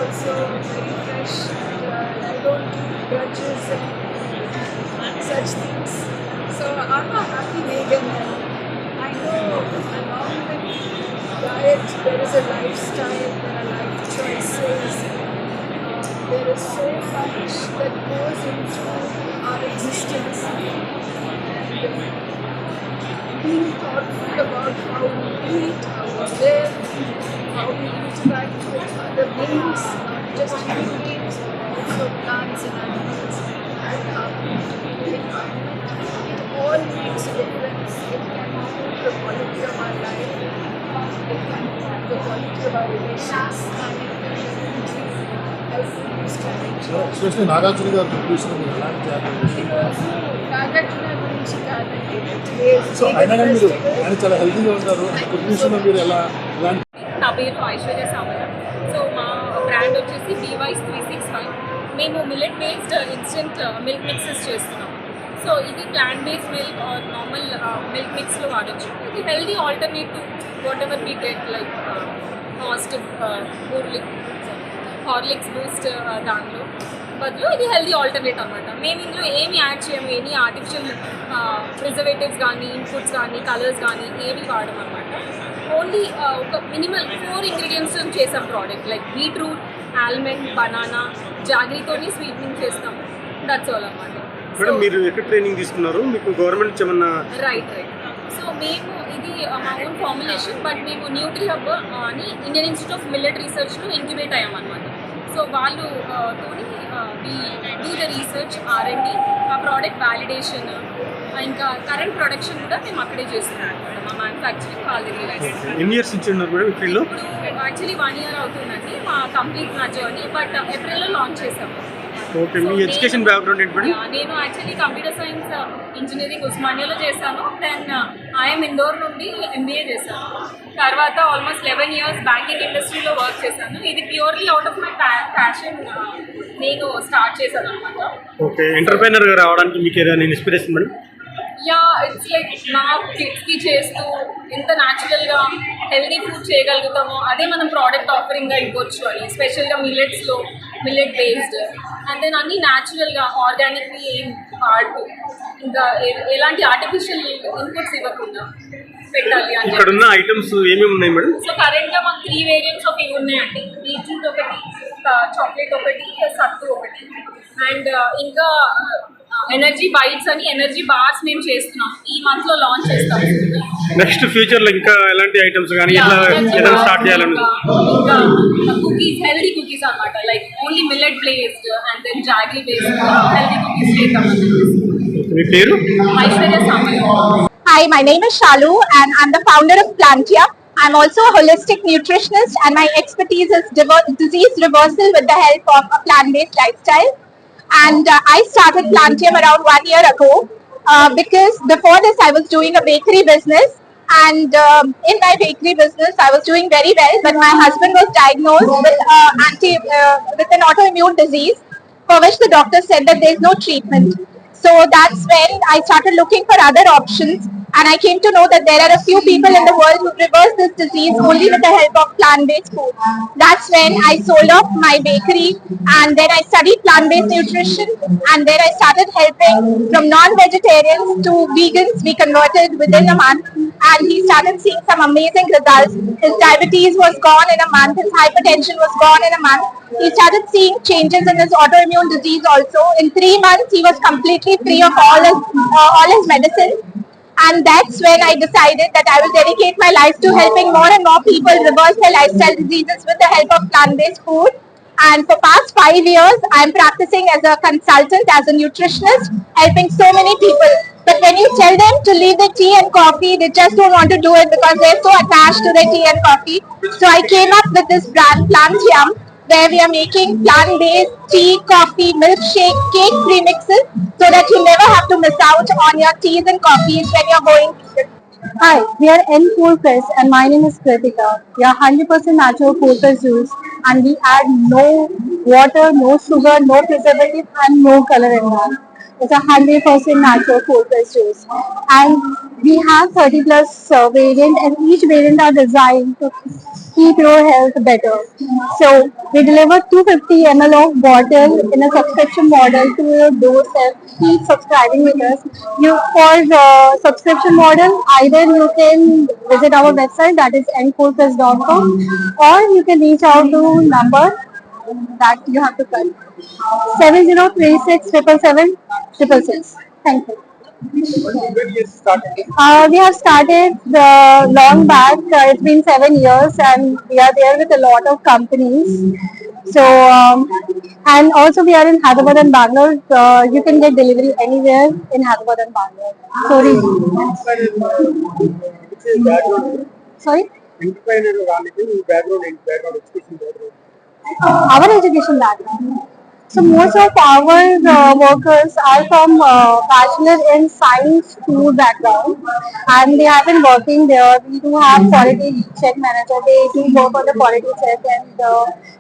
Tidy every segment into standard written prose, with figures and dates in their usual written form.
Also very fresh. I don't keep grudges and such things. So I'm a happy vegan. I know along with diet there is a lifestyle, there are life choices. There is so much that goes into our existence. And being thoughtful about how we eat, how we live, how we interact with other beings, not just human beings, but also plants and animals, and the environment. It all makes a difference. It can improve the quality of our life, it can improve the quality of our relations, and it can definitely help reduce climate change. Especially Nagarjuna garu contribution మీరు ఎలాంటి నాగార్జున గురించి కాదండి, today's so అయినా కానీ మీరు festival. ఆయన చాలా హెల్తీగా ఉంటారు కంట్రిబ్యూషన్ మీరు ఎలా ఎలాంటి నా పేరు ఐశ్వర్య సామయ్య. సో మా బ్రాండ్ వచ్చేసి బీవైస్ 365. మేము millet based instant milk mixes చేస్తున్నాం. సో ఇది plant based milk or normal milk మిక్స్లో వాడచ్చు. ఇది healthy alternative whatever we get like cost Horlicks Boost దాంట్లో బదులు ఇది హెల్దీ ఆల్టర్నేట్ అనమాట. మేము ఇందులో ఏమి యాడ్ చేయము, ఎనీ ఆర్టిఫిషియల్ ప్రిజర్వేటివ్స్ కానీ ఇన్పుట్స్ కానీ కలర్స్ కానీ ఏవి వాడమన్నమాట. ఓన్లీ ఒక మినిమల్ 4 ఇంగ్రీడియంట్స్ చేసాం product, like beetroot, almond, banana, జాగ్రీతోని స్వీట్నింగ్ చేస్తాం. దట్స్ ఆల్ అన్నమాట. మేడం మీరు ఎక్కడ ట్రైనింగ్ తీసుకున్నారు? మీకు గవర్నమెంట్ నుంచి ఏమన్నా? రైట్. సో మేము ఇది మా ఓన్ ఫార్ములేషన్, బట్ మేము న్యూట్రీ హబ్ అని ఇండియన్ ఇన్స్టిట్యూట్ ఆఫ్ మిల్లెట్ రీసెర్చ్లో ఇంక్యుబేట్ అయ్యామన్నమాట. సో వాళ్ళు తోని డూ ద రీసెర్చ్, R&D, ఆ ప్రోడక్ట్ వ్యాలిడేషన్, ఇంకా కరెంట్ ప్రొడక్షన్ కూడా మేము అక్కడే చేస్తున్నాం అనమాట. మా మ్యానుఫ్యాక్చరింగ్ వాళ్ళ దగ్గర. ఎన్ని ఇయర్స్ నుంచి ఉన్నారు మేడం ఈ ఫీల్డ్లో? ఇప్పుడు యాక్చువల్లీ 1 year అవుతుందండి మా కంప్లీట్ నా జర్నీ, బట్ ఏప్రిల్లో లాంచ్ చేసాము. ఓకే, మీ ఎడ్యుకేషన్ బ్యాక్గ్రౌండ్ ఏంటి మేడం? నేను యాక్చువల్లీ కంప్యూటర్ సైన్స్ ఇంజనీరింగ్ ఉస్మానియాలో చేశాను. దెన్ ఐఎమ్ ఇందోర్ నుండి MBA చేశాను. తర్వాత ఆల్మోస్ట్ 11 years బ్యాంకింగ్ ఇండస్ట్రీలో వర్క్ చేశాను. ఇది purely out of my passion నేను స్టార్ట్ చేశాను అనమాట. ఓకే, ఎంటర్ప్రైనర్గా రావడానికి మీకు ఏదైనా inspiration madam? Yeah, it's like నా కిడ్స్కి చేస్తూ ఎంత న్యాచురల్గా హెల్దీ ఫుడ్ చేయగలుగుతామో అదే మనం ప్రోడక్ట్ ఆఫరింగ్గా ఇవ్వచ్చు అని, స్పెషల్గా మిల్లెట్స్లో మిల్లెట్ బేస్డ్ అండ్ దెన్ అన్నీ న్యాచురల్గా ఆర్గానిక్వి ఏం వాడుతూ ఇంకా ఎలాంటి ఆర్టిఫిషియల్ ఇన్పుట్స్ ఇవ్వకుండా పెట్టాలి అని. ఇక్కడ ఉన్న ఐటమ్స్ ఏమేమి ఉన్నాయి మేడం? సో కరెంట్గా మాకు 3 variants ఆఫ్ ఇవి ఉన్నాయండి. బీట్రూట్ ఒకటి, చాక్లెట్ ఒకటి, సత్తు ఒకటి, అండ్ ఇంకా ఎనర్జీ బైట్స్ అని ఎనర్జీ బార్స్ మేము చేస్తున్నాం. ఈ మంత్లో లాంచ్ చేస్తాం. నెక్స్ట్ ఫ్యూచర్లో ఇంకా ఎలాంటి ఐటమ్స్ కానీ ఏదైనా స్టార్ట్ చేయాలని? ఇంకా కుకీస్, హెల్దీ కుకీస్ అనమాట, like only millet based and then jaggery based healthy cookies చేద్దాం. మీ పేరు? Aishwarya Samayya. Hi, my name is Shalu and I'm the founder of Plantia. I'm also a holistic nutritionist and my expertise is disease reversal with the help of a plant-based lifestyle. And I started Plantium around 1 year ago because before this I was doing a bakery business, and in my bakery business I was doing very well, but my husband was diagnosed with an autoimmune disease for which the doctor said that there is no treatment. So that's when I started looking for other options, And I came to know that there are a few people in the world who reverse this disease only with the help of plant-based food. That's when I sold off my bakery, and then I studied plant-based nutrition, and then I started helping from non-vegetarians to vegans. We converted within a month, and he started seeing some amazing results. His diabetes was gone in a month, his hypertension was gone in a month. He started seeing changes in his autoimmune disease also. In 3 months, he was completely free of all his medicine. And that's when I decided that I will dedicate my life to helping more and more people reverse their lifestyle diseases with the help of plant-based food. And for past 5 years, I'm practicing as a consultant, as a nutritionist, helping so many people. But when you tell them to leave the tea and coffee, they just don't want to do it because they're so attached to their tea and coffee. So I came up with this brand, Plantium, where we are making plant-based tea, coffee, milkshake, cake premixes, so that you never have to miss out on your teas and coffees when you're going. Hi, we are N Cold Press and my name is Kritika. We are 100% natural cold press juice and we add no water, no sugar, no preservative and no color in that. It's a 100% natural cold press juice. And we have 30 plus variant and each variant are designed to keep your health better. So we deliver 250 ml of bottle in a subscription model to your doorstep. Keep subscribing with us. For the subscription model, either you can visit our website, that is ncoldpress.com, or you can reach out to number that you have to call 7036 777 666. Thank you. We have started long back. It's been 7 years, and we are there with a lot of companies. So, and also we are in Hyderabad and Bangalore. You can get delivery anywhere in Hyderabad and Bangalore. Sorry. Our education background. So most of our workers are from bachelor in science school background, and they have been working there. We do have quality check manager. They do work on the quality check and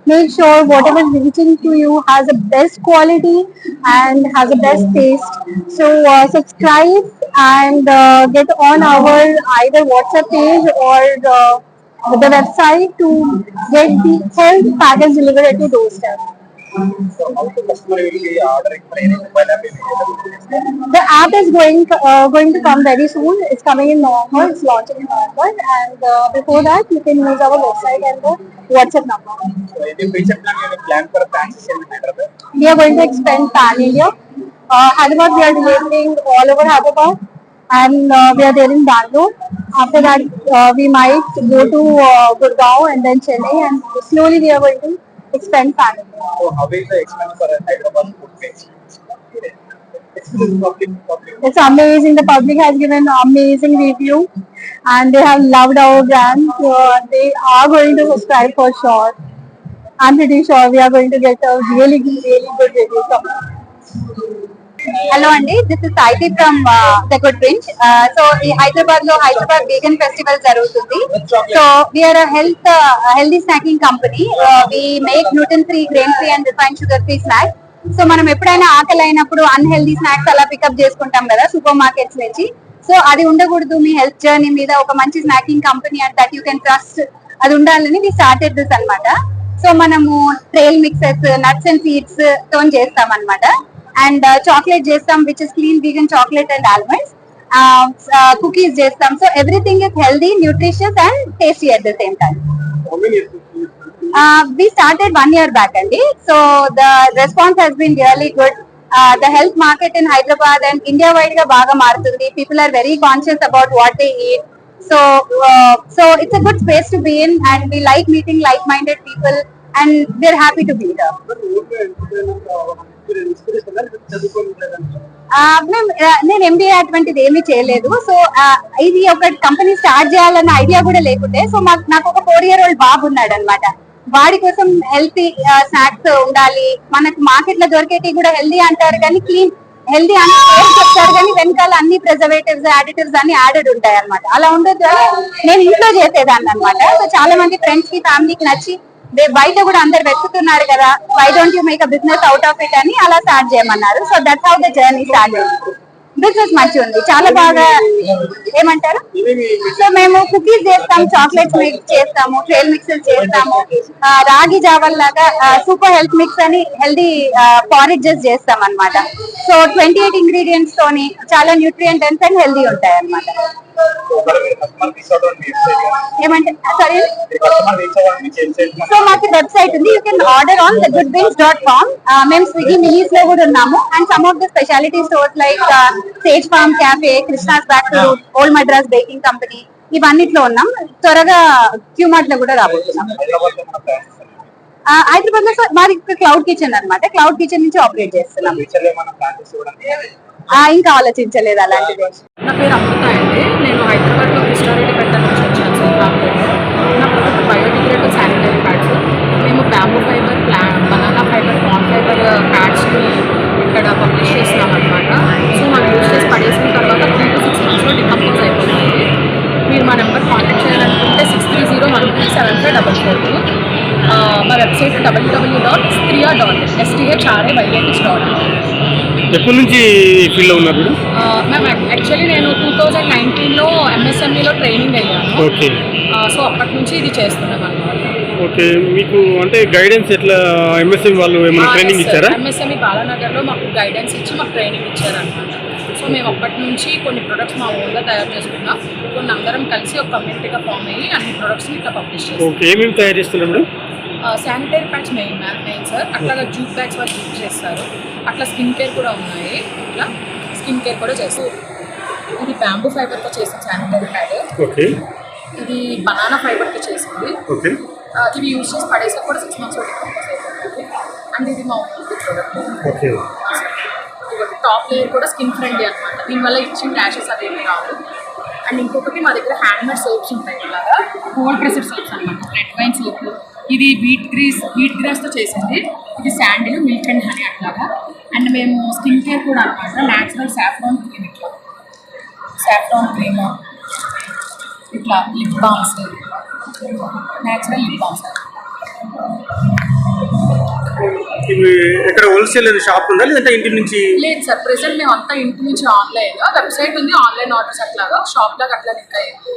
make sure whatever is reaching to you has the best quality and has the best taste. So subscribe and get on our either WhatsApp page or the website to get the health package delivered at your doorstep. So how the customer will be ordering for any mobile app? The app is going to come very soon. It's coming in November. It's launching in November, and before that, you can use our website and the WhatsApp number. So in the future plan for branches in Hyderabad? We are going to expand pan India. Hyderabad, we are delivering all over Hyderabad, and we are there in Bangalore. After that, we might go to Gurgaon and then Chennai, and slowly we are going to expand pan India. So how is the expense for Hyderabad food page? It's amazing. The public has given amazing review, and they have loved our brand. They are going to subscribe for sure. I'm pretty sure we are going to get a really good review from them. Hello Andy, this is Saiti from The Good Range. So in Hyderabad Vegan Festival jarugutundi. So we are a healthy snacking company. We make gluten free, grain free and refined sugar free snacks. So మనం ఎప్పుడైనా ఆకలి అయినప్పుడు unhealthy snacks అలా pickup చేసుకుంటాం కదా super markets నుంచి. So అది ఉండకూడదు, మీ హెల్త్ జర్నీ మీద ఒక మంచి snacking company and that you can trust అది ఉండాలని వి స్టార్టెడ్ దిస్ అన్నమాట. సో మనము trail mixes, nuts and seeds తో చేస్తాం అన్నమాట. అండ్ చాక్లెట్ చేస్తాం which is clean vegan chocolate and almonds. Cookies చేస్తాం. So everything is healthy, nutritious and tasty at the same time. We started 1 year back, Andy. So the response has been really good. The health market in Hyderabad and India wide ga baga marutundi. People are very conscious about what they eat. So it's a good space to be in, and we like meeting like-minded people, and we're happy to be here. నేను MBA అటువంటిది ఏమీ చేయలేదు. So ఇది ఒక company start చేయాలన్న idea కూడా లేకుండే. So నాకు ఒక 4-year-old బాబు ఉన్నాడు అనమాట. వాడి కోసం హెల్తీ స్నాక్స్ ఉండాలి. మనకు మార్కెట్ లో దొరికేటి కూడా హెల్దీ అంటారు కానీ క్లీన్ హెల్దీ అని చెప్తారు కానీ వెనకాల అన్ని ప్రిజర్వేటివ్స్, యాడిటివ్స్ అన్ని యాడెడ్ ఉంటాయి అనమాట. అలా ఉండదు నేను ఇంట్లో చేసేదాన్ని అనమాట. సో చాలా మంది ఫ్రెండ్స్ కి, ఫ్యామిలీకి నచ్చి బయట కూడా అందరు వెతుకుతున్నారు కదా, why don't you make a business out of it అని అలా స్టార్ట్ చేయమన్నారు. So that's how the journey started. Business మంచిగా ఉంది, చాలా బాగా. ఏమంటారు? సో మేము కుకీస్ చేస్తాము, చాక్లెట్స్ మిక్స్ చేస్తాము, ట్రైల్ మిక్సెస్ చేస్తాము, రాగి జావల్ లాగా సూపర్ హెల్త్ మిక్స్ అని హెల్దీ పారిజెస్ చేస్తాం అన్నమాట. సో 28 ఇంగ్రీడియంట్స్ తోని చాలా న్యూట్రియంట్ అండ్ హెల్దీ ఉంటాయి అన్నమాట. ఏమంటే సారీ, సో మాకు వెబ్సైట్ ఉంది, you can order on thegoodbeans.com. మేము స్విగ్గీ మినీస్ లో కూడా ఉన్నాము, and some of the speciality stores like Sage Farm cafe, Krishna's back to old Madras baking company, ఇవన్నిట్లో ఉన్నాం. త్వరగా క్యూమార్ట్ లో కూడా రాబోతున్నాం. హైదరాబాద్ లో మాది క్లౌడ్ కిచెన్ అన్నమాట, క్లౌడ్ కిచెన్ నుంచి ఆపరేట్ చేస్తున్నాం. ఇంకా ఆలోచించలేదు అలాంటిది. నా పేరు అమృత అండి. నేను హైదరాబాద్లో కృష్ణారెడ్డి పెట్ట నుంచి వచ్చాను శ్రీకాకుళంలో. నా ప్రొడక్ట్ బయోడిగ్రేడబుల్ శానిటరీ ప్యాడ్స్. మేము bamboo fibre, banana fibre, corn fibre ప్యాడ్స్ని ఇక్కడ పబ్లిష్ చేస్తున్నాం అనమాట. సో మనం యూజ్ చేసి పడేసిన తర్వాత 3 to 6 monthsలో డికంపోజ్ అయిపోతుంది. మీరు మా నెంబర్ కాంటాక్ట్ చేయాలనుకుంటే 63013754. మా వెబ్సైట్ www.stria.sthraych.com. ఎప్పటి నుంచి ఫీల్డ్లో ఉన్నారు? మ్యామ్ యాక్చువల్లీ నేను 2019లో ఎంఎస్ఎంఈలో ట్రైనింగ్ అయ్యాను. ఓకే. సో అప్పటి నుంచి ఇది చేస్తున్నాం అన్నమాట. ఓకే, మీకు అంటే గైడెన్స్ ఎట్లా ఎంఎస్ఎం వాళ్ళు ఏమైనా ట్రైనింగ్ ఇచ్చారా? ఎంఎస్ఎంఈ బాలానగర్లో మాకు గైడెన్స్ ఇచ్చి మాకు ట్రైనింగ్ ఇచ్చారనమాట. సో మేము అప్పటి నుంచి కొన్ని ప్రొడక్ట్స్ మా ఓన్గా తయారు చేసుకున్నాం. కొన్ని అందరం కలిసి ఒక కమ్యూనిటీగా ఫామ్ అయ్యి అన్ని ప్రొడక్ట్స్ని ఇట్లా పబ్లిష్ చేస్తాం. ఓకే, ఏమేమి తయారు చేస్తున్నారు? Sanitary pads main sir. అట్లాగా జూట్ బ్యాగ్స్ వాళ్ళు యూజ్ చేస్తారు. అట్లా స్కిన్ కేర్ కూడా ఉన్నాయి. ఇట్లా స్కిన్ కేర్ కూడా చేస్తారు. ఇది బ్యాంబూ ఫైబర్తో చేసిన శానిటరీ ప్యాడ్. ఓకే. ఇది బనానా ఫైబర్తో చేసింది. ఓకే. ఇవి యూజ్ చేసి పడేసా కూడా 6 monthsలో డికంపోజ్ అయిపోతుంది. అండ్ ఇది మా own product. Okay. Top layer కూడా స్కిన్ ఫ్రెండ్లీ అనమాట. దీనివల్ల ఇచ్చిన ర్యాషెస్ అవేమి రావు. అండ్ ఇంకొకటి మా దగ్గర హ్యాండ్మేడ్ సోప్స్ ఉంటాయి. ఇలాగా కోల్డ్ ప్రెస్డ్ సోప్స్ అనమాట. రెడ్ వైన్ సోప్, ఇది వీట్ గ్రాస్తో చేసింది. ఇది శాండిల్, మిల్క్ అండ్ హనీ అట్లాగా. అండ్ మేము స్కిన్ కేర్ కూడా అనమాట. న్యాచురల్ సాఫ్రాన్ క్రీమ్, ఇట్లా సాఫ్రాన్ క్రీమ్, ఇట్లా lip balms, natural lip balms. ఇవి ఎక్కడ హోల్సేల్ షాప్ ఉందా లేదంటే ఇంటి నుంచి? లేదు సార్, ప్రెసెంట్ మేము అంతా ఇంటి నుంచి ఆన్లైన్. వెబ్సైట్ ఉంది, ఆన్లైన్ ఆర్డర్స్ అట్లాగా, షాప్ లాగా అట్లా లింక్ అయ్యింది.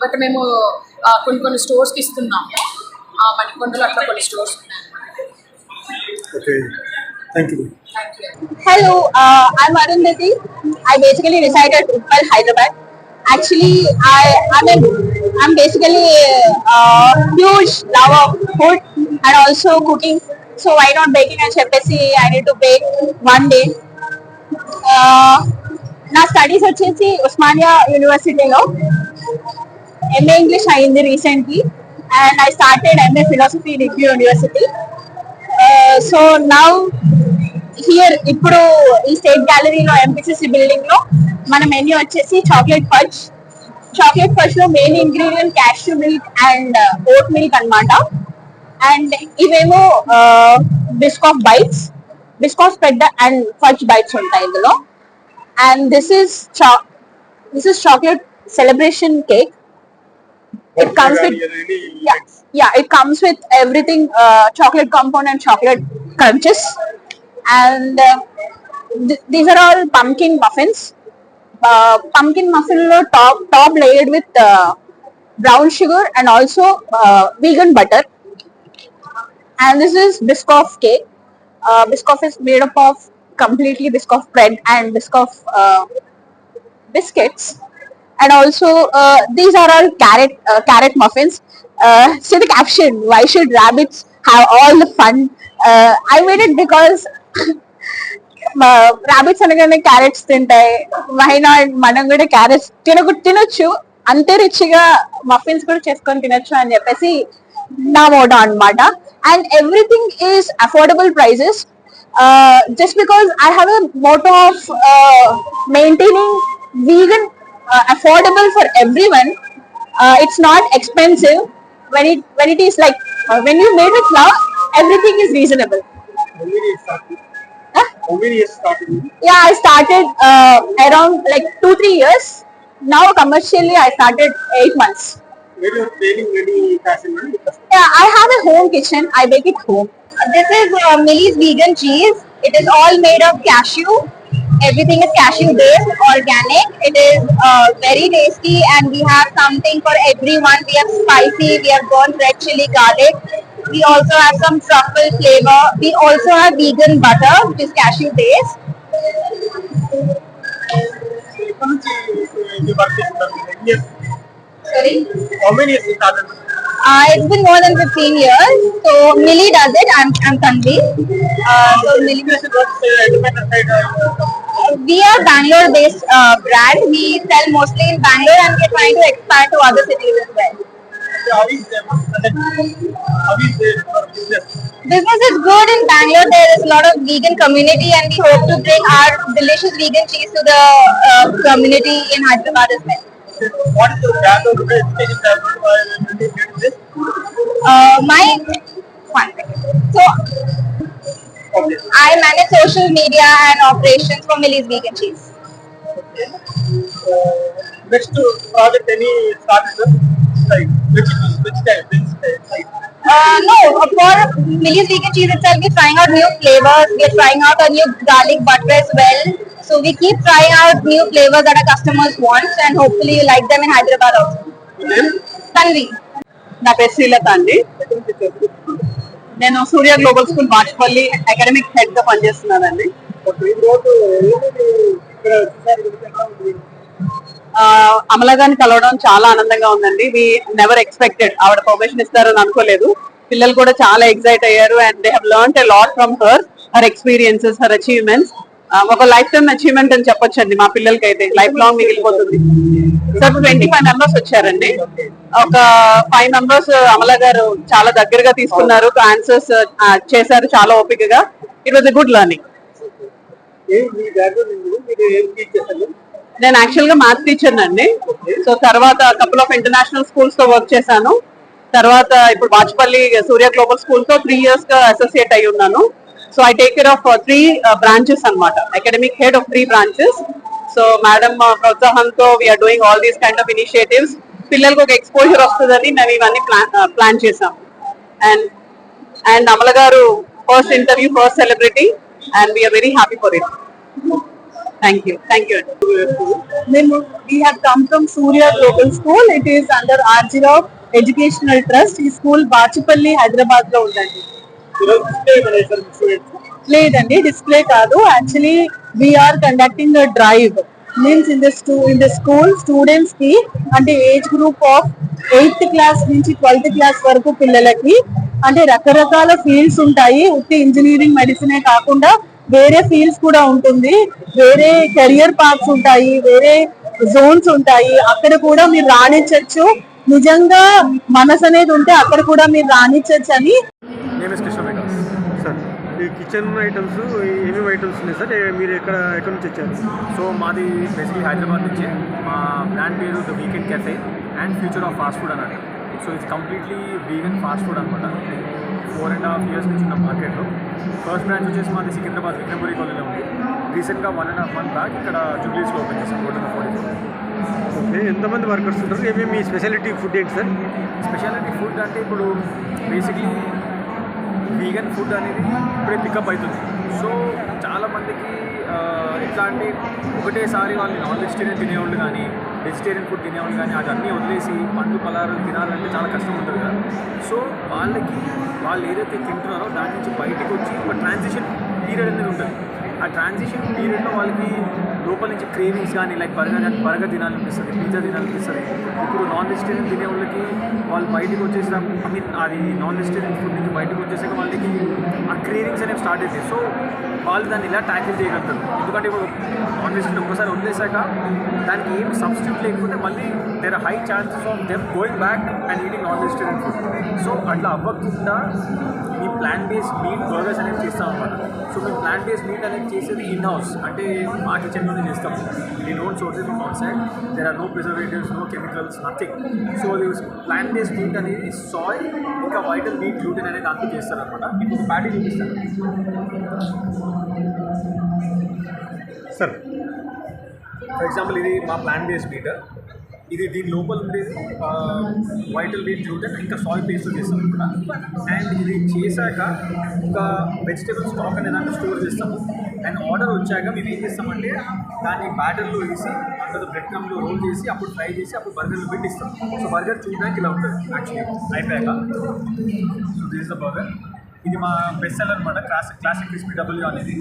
బట్ మేము కొన్ని స్టోర్స్కి ఇస్తున్నాము. మణికొండలో అట్లా కొన్ని స్టోర్స్ ఉన్నాయి. Okay, thank you. Hello, I'm Arundhati. I basically reside at Uppal, Hyderabad. Actually, I'm basically a huge lover of food and also cooking. So why not baking and chefessy? I need to bake one day. నా studies వచ్చేసి ఉస్మానియా యూనివర్సిటీలో MA English అయింది recently, and I started MA philosophy in IGNOU university. So now here ఇప్పుడు ఈ state గ్యాలరీలో MPCC building లో మన menu వచ్చేసి చాక్లెట్ ఫజ్ లో main ingredient cashew milk and oat milk అన్నమాట. అండ్ ఇవేమో Biscoff spread and fudge bites ఉంటాయి ఇందులో. And this is chocolate celebration cake. It comes with it comes with everything, chocolate compound and chocolate crunches. And these are all pumpkin muffins. Pumpkin muffin lo top layered with brown sugar and also vegan butter. And this is Biscoff cake. Biscoff is made up of completely Biscoff bread and Biscoff biscuits. And also these are all carrot muffins. See the caption, why should rabbits have all the fun? I made it because rabbits అనగానే carrots తింటాయి, why not మనం కూడా carrots తినొచ్చు, అంతే రిచ్గా muffins కూడా చేసుకొని తినొచ్చు అని చెప్పేసి నా మోటో అన్నమాట. And everything is affordable prices. Just because I have a motto of maintaining vegan affordable for everyone. It's not expensive. When it is like when you made with love, everything is reasonable. How many years started? Yeah, I started around like 2-3 years. Now commercially I started 8 months. Where you are training any fashion? Yeah, I have a home kitchen. I bake it home. This is Millie's vegan cheese. It is all made of cashew, Everything is cashew based, organic. It is very tasty, and we have something for everyone. We have spicy, we have burnt red chili garlic. We also have some truffle flavor. We also have vegan butter, which is cashew based. ఎప్పటి నుంచి ఇది work చేస్తున్నారు? Yes. Sorry. How many years you started? It's been more than 15 years. So Millie does it. I'm Tanvi. So Millie. Independent side. We are Bangalore-based brand. We sell mostly in Bangalore, and we are trying to expand to other cities as well. How is the business? Business is good in Bangalore. There is a lot of vegan community, and we hope to bring our delicious vegan cheese to the community in Hyderabad as well. What is the background of education background? Why did you do this? My one second. So Okay. I manage social media and operations for Millie's Vegan Cheese. Next project any started? Like which type? No, for Millie's Vegan Cheese itself, we're trying out new flavors. We're trying out a new garlic butter as well. So we keep trying out new flavors that our customers want, and hopefully you like them in Hyderabad also. Tanvi. నా పేరు శ్రీలత అండి. నేను Surya global school Bachupally academic head గా పనిచేస్తున్నానండి. అమల గారిని కలవడం చాలా ఆనందంగా ఉందండి. వి నెవర్ ఎక్స్పెక్టెడ్ ఆవిడ ప్రొఫెషన్ ఇస్తారని అనుకోలేదు. పిల్లలు కూడా చాలా ఎక్సైట్ అయ్యారు, and they have learned a lot from her experiences, her achievements. ఒక లైఫ్ టైమ్ అచీవ్మెంట్ అని చెప్పొచ్చండి. మా పిల్లలకి అయితే లైఫ్ లాంగ్ మిగిలిపోతుంది. సార్ 25 మెంబర్స్ వచ్చారండి. ఒక 5 మెంబర్స్ అమల గారు చాలా దగ్గరగా తీసుకున్నారు, ఆన్సర్స్ చేశారు చాలా ఓపికగా. It was a good learning. నేను యాక్చువల్ గా మ్యాథ్స్ టీచర్ అండి. సో తర్వాత కపుల్ ఆఫ్ ఇంటర్నేషనల్ స్కూల్స్ తో వర్క్ చేశాను. తర్వాత ఇప్పుడు బాచ్పల్లి సూర్య గ్లోబల్ స్కూల్ తో 3 years గా అసోసియేట్ అయి ఉన్నాను. So I take care of 3 branches అన్నమాట, academic head of 3 branches. So madam ప్రోత్సాహంతో we are doing all these kind of initiatives. పిల్లలకు ఒక ఎక్స్పోజర్ వస్తుందని మేము ఇవన్నీ ప్లాన్ చేసాం. And Amala garu first interview, first celebrity, and we are very happy for it. Thank you. మేము we have come from Surya Global School. It is under Arjirav Educational Trust. ఈ school Bachupally Hyderabad లో ఉందండి. లేదండి, డిస్ప్లే కాదు. Actually we are conducting a drive. Means in the school students కి, అంటే age group of 8th class నుంచి 12th class వరకు పిల్లలకి, అంటే రకరకాల ఫీల్డ్స్ ఉంటాయి. ఉత్తి ఇంజనీరింగ్, మెడిసినే కాకుండా వేరే ఫీల్డ్స్ కూడా ఉంటుంది. వేరే కెరియర్ పాత్స్ ఉంటాయి, వేరే జోన్స్ ఉంటాయి. అక్కడ కూడా మీరు రాణించవచ్చు. నిజంగా మనసు అనేది ఉంటే అక్కడ కూడా మీరు రాణించవచ్చు అని. సార్ ఈ కిచెన్ ఐటమ్స్ ఏమేమి ఐటమ్స్ ఉన్నాయి సార్? మీరు ఎక్కడి నుంచి వచ్చారు? సో మాది బేసిక్లీ హైదరాబాద్ నుంచి. మా బ్రాండ్ పేరు the weekend cafe and future of fast food అన్నట్టు. So it's completely vegan fast food అనమాట. 4.5 years నుంచి ఉన్న మార్కెట్లో. ఫస్ట్ బ్రాంచ్ వచ్చేసి మాది సికింద్రాబాద్ విక్రమపురి కాలనీలో ఉంది. రీసెంట్గా 1.5 month బ్యాక్ ఇక్కడ జూబ్లీస్లో ఓపెన్ చేసాం. 44. ఓకే, ఎంతమంది వర్కర్స్ ఉంటారు? ఏమేమి మీ స్పెషాలిటీ ఫుడ్ ఏంటి సార్? స్పెషాలిటీ ఫుడ్ అంటే ఇప్పుడు బేసిక్లీ వీగన్ ఫుడ్ అనేది ఇప్పుడే పికప్ అవుతుంది. సో చాలామందికి ఎట్లా అంటే ఒకటేసారి వాళ్ళు నాన్ వెజిటేరియన్ తినేవాళ్ళు కానీ, వెజిటేరియన్ ఫుడ్ తినేవాళ్ళు కానీ అది అన్నీ వదిలేసి పండ్లు పలారాలు తినాలంటే చాలా కష్టం ఉంటుంది కదా. సో వాళ్ళు ఏదైతే తింటున్నారో దాని నుంచి బయటకు వచ్చి ఒక ట్రాన్సిషన్ పీరియడ్ అనేది ఉంటుంది. ఆ ట్రాన్సిషన్ పీరియడ్లో వాళ్ళకి లోపల నుంచి క్రేవింగ్స్ కానీ, లైక్ బర్గర్ తినాలనిపిస్తుంది, పిజ్జా తినాలనిపిస్తుంది. ఇప్పుడు నాన్ వెజిటేరియన్ తినే వాళ్ళకి వాళ్ళు బయటకు వచ్చేసాక, అది నాన్ వెజిటేరియన్ ఫుడ్ నుంచి బయటకు వచ్చేసాక వాళ్ళకి ఆ క్రేవింగ్స్ అనేవి స్టార్ట్ అవుతాయి. సో వాళ్ళు దాన్ని ఇలా ట్యాకిల్ చేయగలుగుతారు. ఎందుకంటే ఇప్పుడు నాన్ వెజిటేరియన్ ఒక్కసారి వదిలేసాక దానికి ఏం సబ్స్టిట్యూట్ లేకపోతే మళ్ళీ there are high chances of them going back and eating non vegetarian food. So అట్లా అవ్వకుండా ఈ ప్లాంట్ బేస్డ్ మీట్ బర్గర్స్ అనేవి చేస్తాం అన్నమాట. సో మేము ప్లాంట్ బేస్డ్ మీట్ అనేది చేసేది ఇన్ హౌస్, అంటే మా కిచెన్లోనే చేస్తాం. We don't sources from outside. There are no preservatives, no chemicals, nothing. So plant based meat అనేది సాయ్ ఇంకా వైటల్ మీట్ గ్లూటెన్ అనేది దాంట్లో చేస్తారనమాట. ఇప్పుడు ప్యాటీ చూపిస్తాను సార్. ఫర్ ఎగ్జాంపుల్ ఇది మా ప్లాంట్ బేస్డ్ మీట్. ఇది దీని లోపల ఉండేది వైటల్ వీట్ గ్లూటెన్ ఇంకా సాయి పేస్ట్ చేస్తాం కూడా. అండ్ ఇది చేశాక ఒక వెజిటేబుల్ స్టాక్ అనే దాన్ని స్టోర్ చేస్తాము. అండ్ ఆర్డర్ వచ్చాక మేము ఏం చేస్తామంటే దాన్ని బ్యాటర్లో వేసి అందులో బ్రెడ్ క్రమ్లో రోల్ చేసి అప్పుడు ఫ్రై చేసి అప్పుడు బర్గర్లో పెట్టి ఇస్తాం. సో బర్గర్ చూడడానికి ఇలా ఉంటుంది యాక్చువల్లీ అయిపోయాక. So this is the burger. ఇది మా బెస్ట్ సెల్లర్ అనమాట, క్లాసిక్ క్రిస్పీ డబ్ల్యూ అనేది.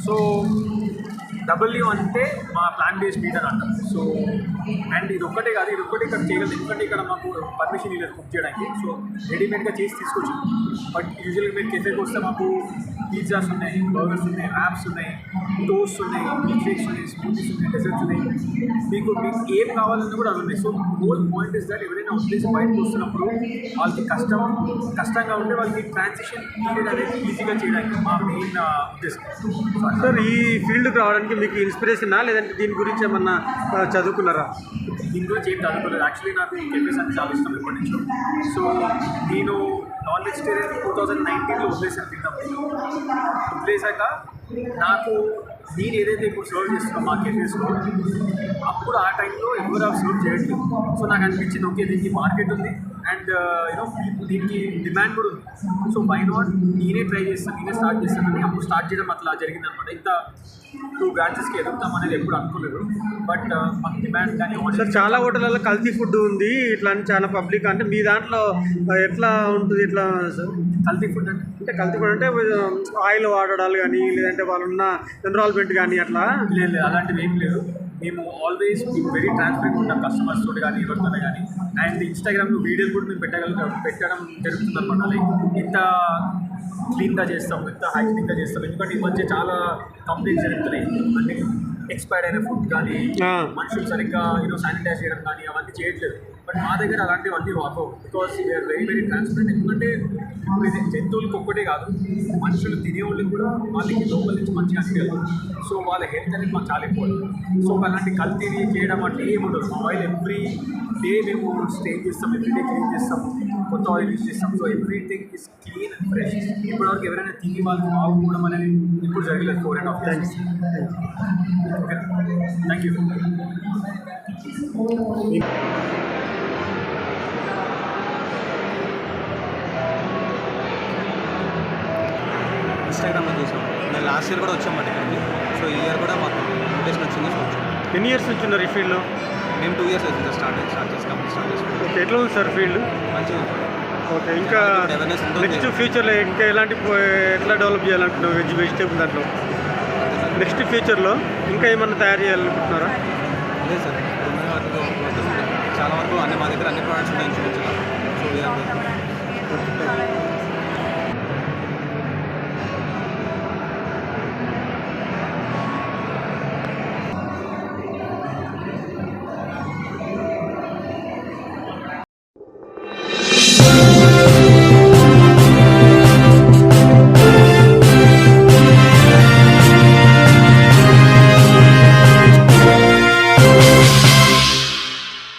సో డబ్ల్యూ అంటే మా ప్లాంట్ బేస్డ్ మీట్ అని అంటాం. సో అండ్ ఇది ఒక్కటే కాదు, ఇది ఒక్కటే ఇక్కడ చేయగలదు ఎందుకంటే ఇక్కడ మాకు పర్మిషన్ ఇవ్వలేదు కుక్ చేయడానికి. సో రెడీమేడ్గా చేసి తీసుకొచ్చు. బట్ యూజువల్గా మీరు కెఫేకి వస్తే మాకు పిజ్జాస్ ఉన్నాయి, బర్గర్స్ ఉన్నాయి, ర్యాప్స్ ఉన్నాయి, టోస్ట్ ఉన్నాయి, మిల్క్ షేక్స్ ఉన్నాయి, స్మూతీస్ ఉన్నాయి, డెజర్ట్స్ ఉన్నాయి. మీకు ఏం కావాలన్నా కూడా అది ఉన్నాయి. So whole point is that ఎవరైనా ఉద్దేశం బయటకు వస్తున్నప్పుడు వాళ్ళకి కష్టంగా ఉంటే వాళ్ళకి ట్రాన్సిషన్ పీరియడ్ అనేది ఈజీగా చేయడానికి మా మెయిన్ ఉద్దేశం. సార్ ఈ ఫీల్డ్కి రావడానికి మీకు ఇన్స్పిరేషనా లేదంటే దీని గురించి ఏమన్నా చదువుకున్నారా? దీని గురించి ఏం చదువుకోలేదు. యాక్చువల్లీ నాకు కెఫేస్ అంటే చాలా ఇష్టం ఎప్పటి నుంచో. సో నేను నాన్ వెజిటేరియన్ 2019లో వదిలేసాను తిన్నాం. వదిలేసాక నాకు నేను ఏదైతే ఇప్పుడు సర్వ్ చేస్తున్నాం మా కెఫేస్లో అప్పుడు ఆ టైంలో ఎవరు సర్వ్ చేయట్లేదు. సో నాకు అనిపించింది ఓకే దీనికి మార్కెట్ ఉంది అండ్ యూనో దీనికి డిమాండ్ కూడా ఉంది. సో వై నాట్ నేనే ట్రై చేస్తాను, నేనే స్టార్ట్ చేస్తానని అప్పుడు స్టార్ట్ చేయడం అట్లా జరిగిందనమాట. ఇంత 2 బ్రాంచెస్కి ఎదుగుతాం అనేది ఎప్పుడు అనుకోలేదు. బట్ మాకు డిమాండ్ కానీ సార్ చాలా హోటళ్ళలో కల్తీ ఫుడ్ ఉంది ఇట్లా అని చాలా పబ్లిక్ అంటే మీ దాంట్లో ఎట్లా ఉంటుంది ఎట్లా సార్? కల్తీ ఫుడ్ అంటే కల్తీ ఫుడ్ అంటే ఆయిల్ వాడడాలు కానీ లేదంటే వాళ్ళున్న ఎన్రాల్మెంట్ కానీ అట్లా లేదు, అలాంటివి ఏం లేదు. మేము ఆల్వేస్ వెరీ ట్రాన్స్పరెంట్ ఉంటాం కస్టమర్స్ తోటి కానీ ఎవరితోనే కానీ. అండ్ ఇన్స్టాగ్రామ్లో వీడియోలు కూడా మేము పెట్టడం జరుగుతుంది అనమాట. లైక్ ఎంత క్లీన్గా చేస్తాం, ఎంత హైజీనిక్గా చేస్తాం. ఎందుకంటే ఈ మధ్య చాలా కంప్లైంట్స్ జరుగుతున్నాయి అన్ని ఎక్స్పైర్డ్ అయిన ఫుడ్ కానీ మనుషులు సరిగ్గా శానిటైజ్ చేయడం కానీ అవన్నీ చేయట్లేదు. బట్ మా దగ్గర అలాంటివన్నీ వాపవు because we are very very transparent. ఎందుకంటే ఇప్పుడు ఇది జంతువులకు ఒక్కటే కాదు, మనుషులు తినేవాళ్ళకి కూడా వాళ్ళకి లోపల నుంచి మంచిగా అనిపించాలి. సో వాళ్ళ హెల్త్ అనేది మాకు చాలా ఇంపార్టెంట్. సో అలాంటి కల్తీని చేయడం అంటే ఏముండదు. మా ఆయిల్ ఎవ్రీ డే మేము స్టేజ్ చేస్తాం, ఎవ్రీడే క్లీన్ చేస్తాం, కొత్త ఆయిల్ యూజ్ చేస్తాం. So everything is clean and fresh. ఇప్పటివరకు ఎవరైనా తిని వాళ్ళకి బాగుపోవడం అనేది ఇప్పుడు జరగలేదు 4.5 years. Okay, thank you. ఇన్స్టాగ్రామ్లో చూసాం. మేము లాస్ట్ ఇయర్ కూడా వచ్చాం ఇక్కడికి. సో ఈ ఇయర్ కూడా మాకు ఇన్విటేషన్ వచ్చింది. సో వచ్చాం. ఎన్ని ఇయర్స్ నుంచి ఉన్నారు ఈ ఫీల్డ్లో? మేము 2 years అవుతుంది స్టార్ట్ చేసి కంపెనీ స్టార్ట్ చేసి. ఓకే, ఎట్లా ఉంది సార్ ఫీల్డ్? మంచిగా ఉంది. ఓకే, ఇంకా నెక్స్ట్ ఫ్యూచర్లో ఇంకా ఎట్లా డెవలప్ చేయాలనుకుంటున్నాం వెజిటేబుల్ దాంట్లో? నెక్స్ట్ ఫ్యూచర్లో ఇంకా ఏమన్నా తయారు చేయాలనుకుంటున్నారా? లేదు సార్, చాలా వరకు మా దగ్గర అన్ని ప్రోడక్ట్స్ ఉన్నాయి. సో